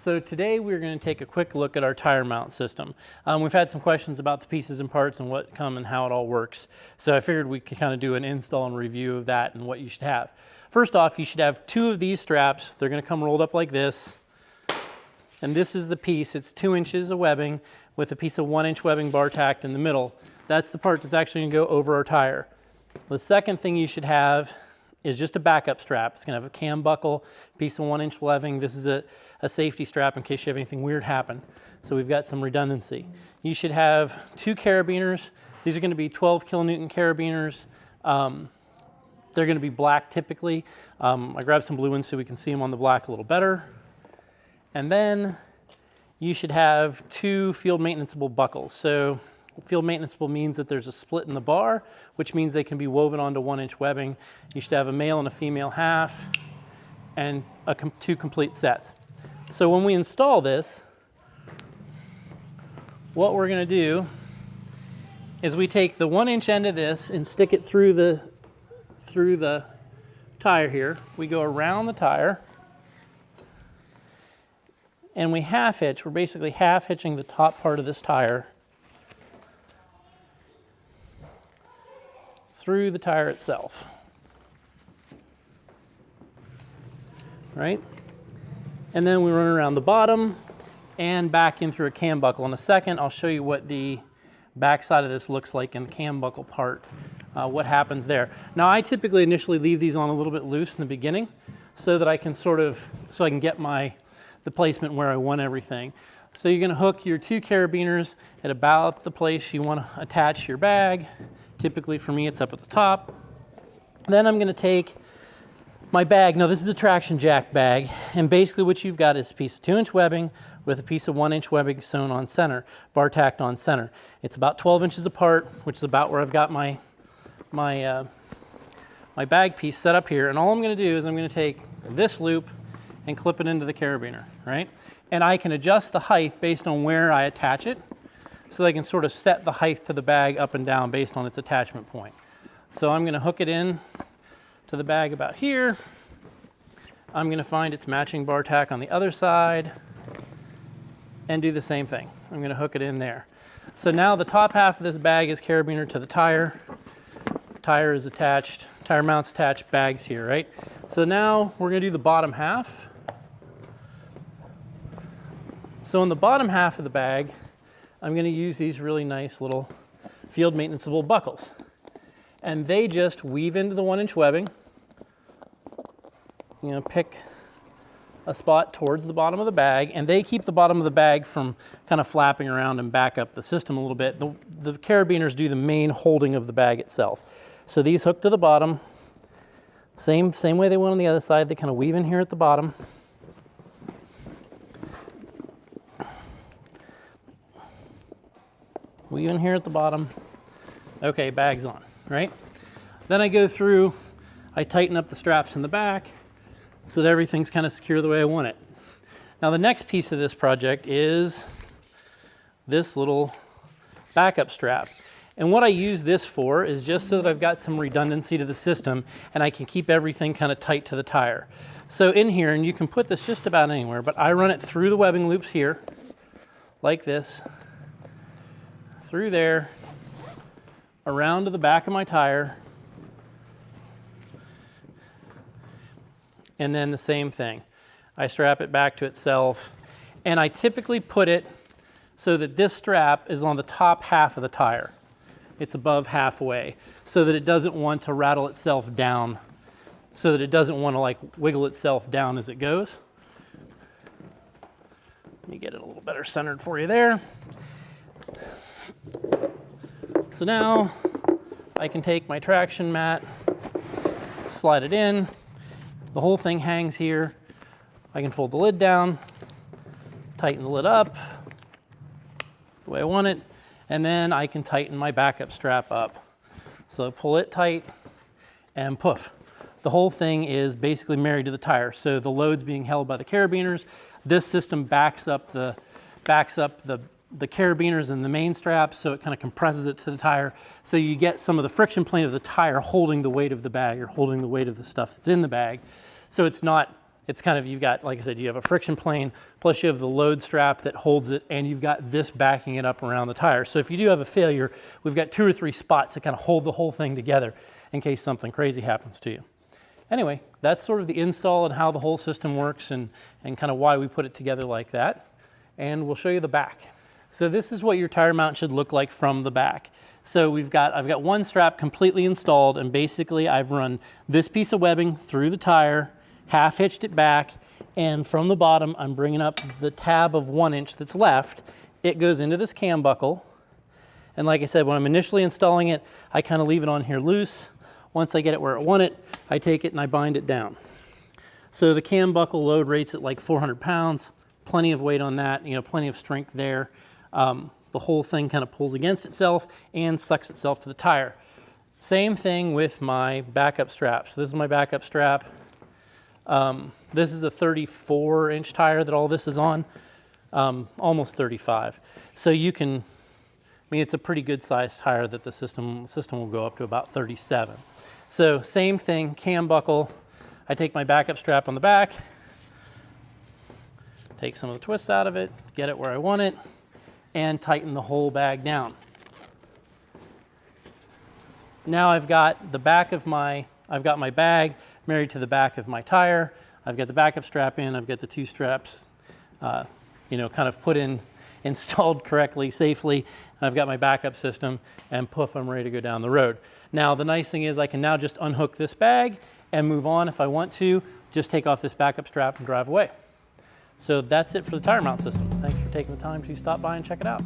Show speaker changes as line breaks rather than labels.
So today we're going to take a quick look at our tire mount system. We've had some questions about the pieces and parts and what come and how it all works. So I figured we could kind of do an install and review of that and what you should have. First off, you should have 2 of these straps. They're going to come rolled up like this. And this is the piece. It's 2 inches of webbing with a piece of 1-inch webbing bar tacked in the middle. That's the part that's actually going to go over our tire. The second thing you should have is just a backup strap. It's going to have a cam buckle, piece of 1-inch webbing. This is a safety strap in case you have anything weird happen. So we've got some redundancy. You should have 2 carabiners. These are going to be 12 kilonewton carabiners. They're going to be black typically. I grabbed some blue ones so we can see them on the black a little better. And then you should have 2 field maintenanceable buckles. So field maintenanceable means that there's a split in the bar, which means they can be woven onto 1-inch webbing. You should have a male and a female half and 2 complete sets. So when we install this, what we're going to do is we take the 1-inch end of this and stick it through the tire here. We go around the tire and we half hitch. We're basically half hitching the top part of this tire through the tire itself. Right? And then we run around the bottom and back in through a cam buckle. In a second, I'll show you what the back side of this looks like in the cam buckle part, what happens there. Now, I typically initially leave these on a little bit loose in the beginning so that I can so I can get the placement where I want everything. So you're going to hook your 2 carabiners at about the place you want to attach your bag. Typically for me, it's up at the top. Then I'm going to take my bag. Now this is a traction jack bag, and basically what you've got is a piece of 2-inch webbing with a piece of 1-inch webbing sewn on center, bar tacked on center. It's about 12 inches apart, which is about where I've got my bag piece set up here. And all I'm going to do is I'm going to take this loop and clip it into the carabiner, right? And I can adjust the height based on where I attach it, so I can sort of set the height to the bag up and down based on its attachment point. So I'm going to hook it in to the bag about here. I'm going to find its matching bar tack on the other side and do the same thing. I'm going to hook it in there. So now the top half of this bag is carabiner to the tire. Tire is attached, tire mounts attached, bags here, right? So now we're going to do the bottom half. So in the bottom half of the bag, I'm going to use these really nice little field maintenanceable buckles. And they just weave into the 1-inch webbing. You know, pick a spot towards the bottom of the bag, and they keep the bottom of the bag from kind of flapping around and back up the system a little bit. The carabiners do the main holding of the bag itself. So these hook to the bottom. Same way they went on the other side. They kind of weave in here at the bottom. Weave in here at the bottom. Okay, bag's on, right? Then I go through, I tighten up the straps in the back so that everything's kind of secure the way I want it. Now the next piece of this project is this little backup strap. And what I use this for is just so that I've got some redundancy to the system and I can keep everything kind of tight to the tire. So in here, and you can put this just about anywhere, but I run it through the webbing loops here, like this, through there, around to the back of my tire, and then the same thing. I strap it back to itself, and I typically put it so that this strap is on the top half of the tire. It's above halfway, so that it doesn't want to rattle itself down, so that it doesn't want to like wiggle itself down as it goes. Let me get it a little better centered for you there. So now I can take my traction mat, slide it in, the whole thing hangs here. I can fold the lid down, tighten the lid up the way I want it, and then I can tighten my backup strap up. So pull it tight and poof. The whole thing is basically married to the tire. So the load's being held by the carabiners. This system backs up the carabiners and the main strap, so it kind of compresses it to the tire. So you get some of the friction plane of the tire holding the weight of the bag or holding the weight of the stuff that's in the bag. So it's not It's kind of, you've got, like I said, you have a friction plane, plus you have the load strap that holds it, and you've got this backing it up around the tire. So if you do have a failure, we've got 2 or 3 spots that kind of hold the whole thing together in case something crazy happens to you. Anyway, that's sort of the install and how the whole system works, and kind of why we put it together like that. And we'll show you the back. So this is what your tire mount should look like from the back. So I've got one strap completely installed, and basically I've run this piece of webbing through the tire, half hitched it back, and from the bottom I'm bringing up the tab of 1 inch that's left. It goes into this cam buckle, and like I said, when I'm initially installing it, I kind of leave it on here loose. Once I get it where I want it, I take it and I bind it down. So the cam buckle load rates at like 400 pounds, plenty of weight on that, you know, plenty of strength there. The whole thing kind of pulls against itself and sucks itself to the tire. Same thing with my backup strap. So this is my backup strap. This is a 34-inch tire that all this is on, almost 35. So you can, I mean, it's a pretty good sized tire that the system will go up to about 37. So same thing, cam buckle. I take my backup strap on the back, take some of the twists out of it, get it where I want it, and tighten the whole bag down. Now I've got the back of my bag married to the back of my tire. I've got the backup strap in, I've got the 2 straps, you know, kind of put in, installed correctly, safely, and I've got my backup system, and poof, I'm ready to go down the road. Now the nice thing is I can now just unhook this bag and move on if I want to, just take off this backup strap and drive away. So that's it for the tire mount system. Thanks for taking the time to stop by and check it out.